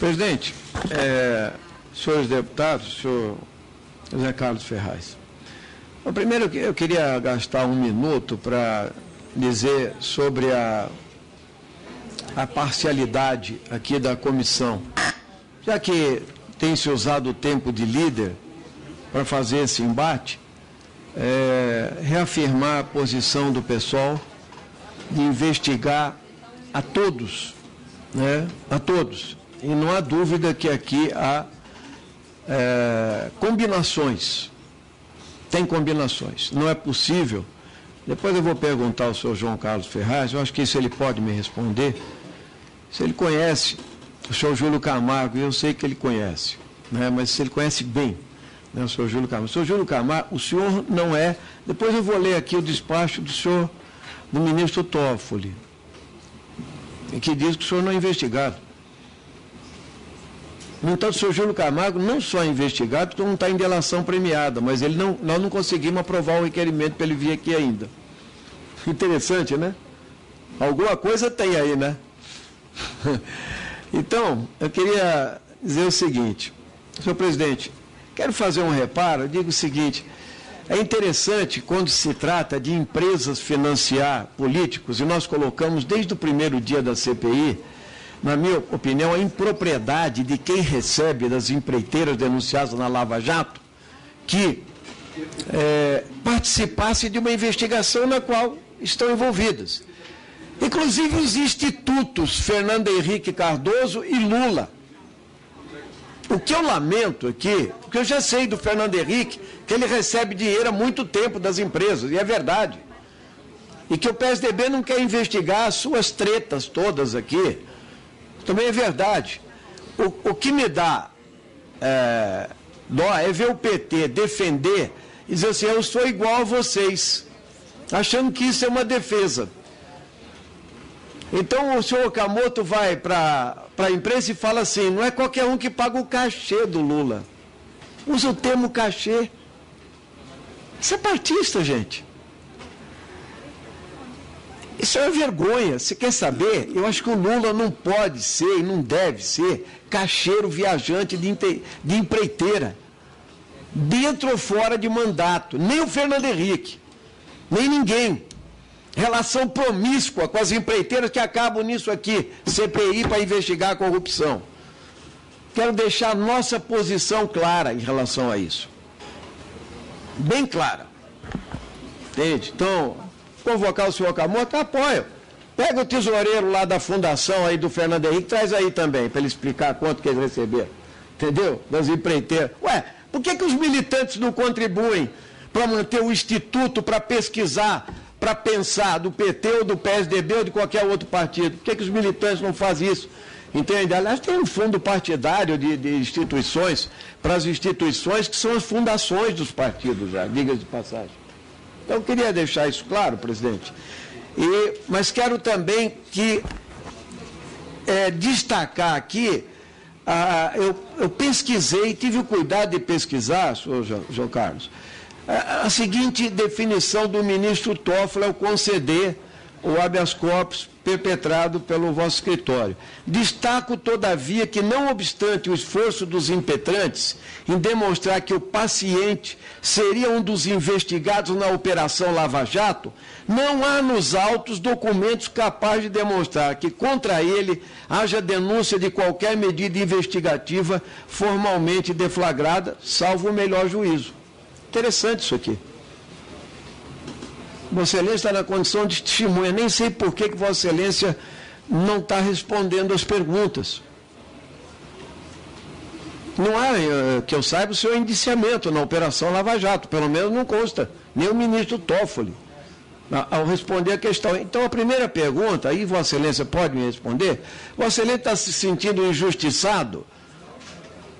Presidente, senhores deputados, senhor José Carlos Ferraz, primeiro eu queria gastar um minuto para dizer sobre a parcialidade aqui da comissão, já que tem se usado o tempo de líder para fazer esse embate, reafirmar a posição do PSOL de investigar a todos, né? A todos. E não há dúvida que aqui há combinações. Tem combinações. Não é possível. Depois eu vou perguntar ao senhor João Carlos Ferraz, eu acho que isso ele pode me responder. Se ele conhece o senhor Júlio Camargo, e eu sei que ele conhece, né? Mas se ele conhece bem, né, o senhor Júlio Camargo. O senhor Júlio Camargo, o senhor não é... Depois eu vou ler aqui o despacho do ministro Toffoli, que diz que o senhor não é investigado. No entanto, o senhor Júlio Camargo não só é investigado, como não está em delação premiada, mas nós não conseguimos aprovar o requerimento para ele vir aqui ainda. Interessante, né? Alguma coisa tem aí, né? Então, eu queria dizer o seguinte, senhor presidente, quero fazer um reparo, eu digo o seguinte, é interessante quando se trata de empresas financiar políticos, e nós colocamos desde o primeiro dia da CPI, na minha opinião, a impropriedade de quem recebe das empreiteiras denunciadas na Lava Jato, que participasse de uma investigação na qual estão envolvidas. Inclusive os institutos Fernando Henrique Cardoso e Lula. O que eu lamento aqui, porque eu já sei do Fernando Henrique, que ele recebe dinheiro há muito tempo das empresas, e é verdade. E que o PSDB não quer investigar as suas tretas todas aqui. Também é verdade. O que me dá dó é ver o PT defender e dizer assim, eu sou igual a vocês, achando que isso é uma defesa. Então o senhor Okamoto vai para a imprensa e fala assim, não é qualquer um que paga o cachê do Lula. Usa o termo cachê. Isso é partista, gente. Isso é uma vergonha. Você quer saber? Eu acho que o Lula não pode ser e não deve ser cacheiro viajante de empreiteira, dentro ou fora de mandato. Nem o Fernando Henrique, nem ninguém. Relação promíscua com as empreiteiras que acabam nisso aqui, CPI para investigar a corrupção. Quero deixar nossa posição clara em relação a isso. Bem clara. Entende? Então, convocar o senhor Okamoto, apoio. Pega o tesoureiro lá da fundação aí do Fernando Henrique, traz aí também, para ele explicar quanto que eles receberam. Entendeu? Das empreiteiras. Ué, por que os militantes não contribuem para manter o instituto para pesquisar, para pensar do PT ou do PSDB ou de qualquer outro partido? Por que os militantes não fazem isso? Entende? Aliás, tem um fundo partidário de instituições, para as instituições que são as fundações dos partidos, já, diga de passagem. Então, eu queria deixar isso claro, presidente. Mas quero também destacar aqui, eu pesquisei, tive o cuidado de pesquisar, senhor João Carlos, a seguinte definição do ministro Toffoli ao conceder o habeas corpus perpetrado pelo vosso escritório. Destaco, todavia, que não obstante o esforço dos impetrantes em demonstrar que o paciente seria um dos investigados na Operação Lava Jato, não há nos autos documentos capazes de demonstrar que contra ele haja denúncia de qualquer medida investigativa formalmente deflagrada, salvo o melhor juízo. Interessante isso aqui. Vossa Excelência está na condição de testemunha. Nem sei por que Vossa Excelência não está respondendo as perguntas. Não há, que eu saiba, o seu indiciamento na Operação Lava Jato. Pelo menos não consta. Nem o ministro Toffoli, ao responder a questão. Então, a primeira pergunta, aí Vossa Excelência pode me responder, Vossa Excelência está se sentindo injustiçado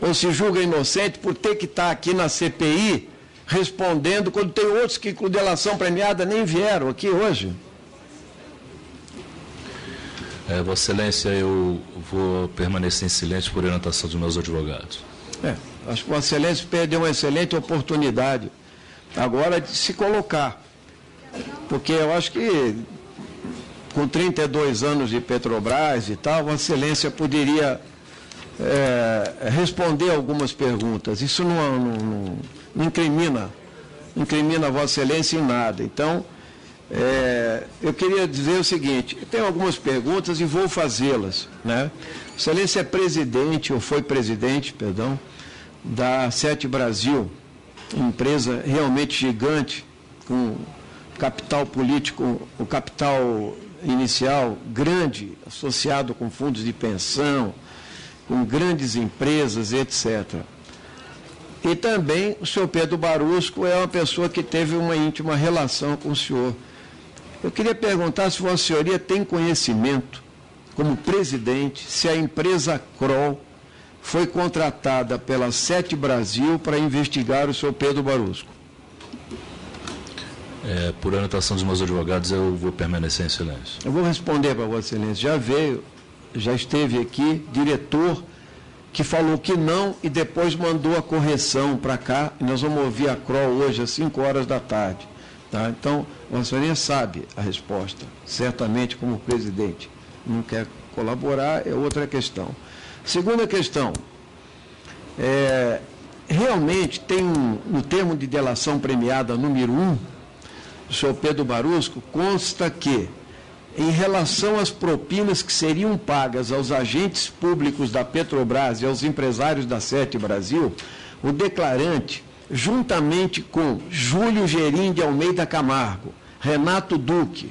ou se julga inocente por ter que estar aqui na CPI respondendo, quando tem outros que com delação premiada nem vieram aqui hoje? Vossa Excelência, eu vou permanecer em silêncio por orientação dos meus advogados. Acho que Vossa Excelência perdeu uma excelente oportunidade agora de se colocar, porque eu acho que com 32 anos de Petrobras e tal, Vossa Excelência poderia responder algumas perguntas. Isso não incrimina Vossa Excelência em nada. Então, eu queria dizer o seguinte, tenho algumas perguntas e vou fazê-las, né? Vossa Excelência é presidente, ou foi presidente, perdão, da Sete Brasil, empresa realmente gigante, com capital político, o capital inicial grande, associado com fundos de pensão, com grandes empresas, etc. E também o senhor Pedro Barusco é uma pessoa que teve uma íntima relação com o senhor. Eu queria perguntar se Vossa Senhoria tem conhecimento, como presidente, se a empresa Kroll foi contratada pela Sete Brasil para investigar o senhor Pedro Barusco. Por anotação dos meus advogados, eu vou permanecer em silêncio. Eu vou responder para Vossa Excelência. Já esteve aqui, diretor, que falou que não e depois mandou a correção para cá, e nós vamos ouvir a Kroll hoje às 5 horas da tarde. Tá? Então, Vossa Excelência sabe a resposta, certamente como presidente. Não quer colaborar, é outra questão. Segunda questão, realmente tem no termo de delação premiada número 1, do senhor Pedro Barusco, consta que, em relação às propinas que seriam pagas aos agentes públicos da Petrobras e aos empresários da Sete Brasil, o declarante, juntamente com Júlio Gerim de Almeida Camargo, Renato Duque,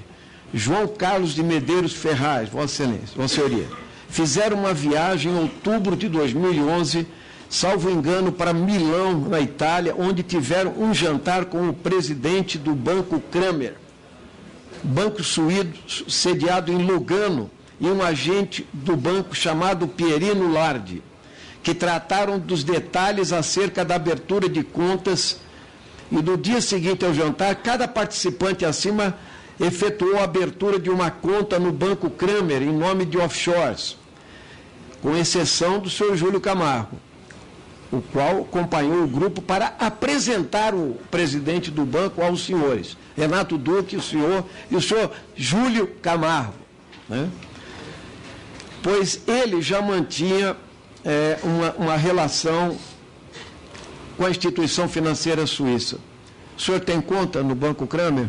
João Carlos de Medeiros Ferraz, Vossa Excelência, Vossa Senhoria, fizeram uma viagem em outubro de 2011, salvo engano, para Milão, na Itália, onde tiveram um jantar com o presidente do Banco Kramer, banco suíço sediado em Lugano, e um agente do banco chamado Pierino Lardi, que trataram dos detalhes acerca da abertura de contas, e no dia seguinte ao jantar, cada participante acima efetuou a abertura de uma conta no Banco Kramer em nome de offshores, com exceção do senhor Júlio Camargo, o qual acompanhou o grupo para apresentar o presidente do banco aos senhores, Renato Duque, o senhor e o senhor Júlio Camargo, né? Pois ele já mantinha uma relação com a instituição financeira suíça. O senhor tem conta no Banco Kramer?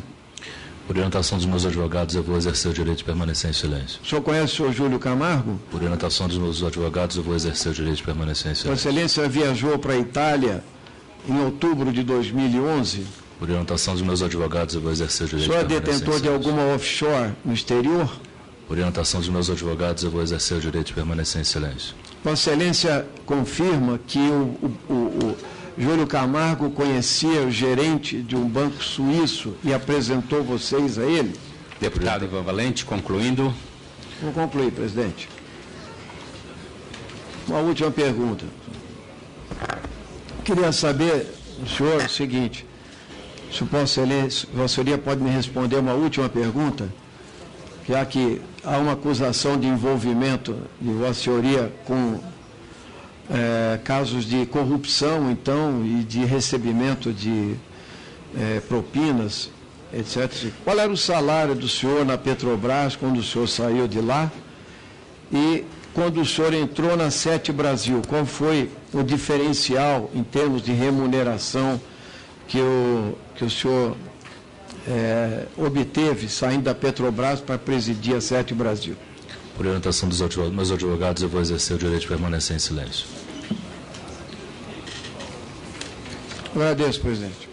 Por orientação dos meus advogados, eu vou exercer o direito de permanecer em silêncio. O senhor conhece o senhor Júlio Camargo? Por orientação dos meus advogados, eu vou exercer o direito de permanecer em silêncio. Vossa Excelência viajou para a Itália em outubro de 2011? Por orientação dos meus advogados, eu vou exercer o direito de permanecer em silêncio. O senhor é detentor de alguma offshore no exterior? Por orientação dos meus advogados, eu vou exercer o direito de permanecer em silêncio. Vossa Excelência confirma que o Júlio Camargo conhecia o gerente de um banco suíço e apresentou vocês a ele? Deputado Ivan Valente, concluindo. Vou concluir, presidente. Uma última pergunta. Queria saber, senhor, o seguinte, se Vossa Senhoria pode me responder uma última pergunta, já que há uma acusação de envolvimento de Vossa Senhoria com casos de corrupção, então, e de recebimento de propinas, etc. Qual era o salário do senhor na Petrobras quando o senhor saiu de lá? E quando o senhor entrou na Sete Brasil, qual foi o diferencial em termos de remuneração que o senhor obteve saindo da Petrobras para presidir a Sete Brasil? Por orientação dos meus advogados, eu vou exercer o direito de permanecer em silêncio. Agradeço, presidente.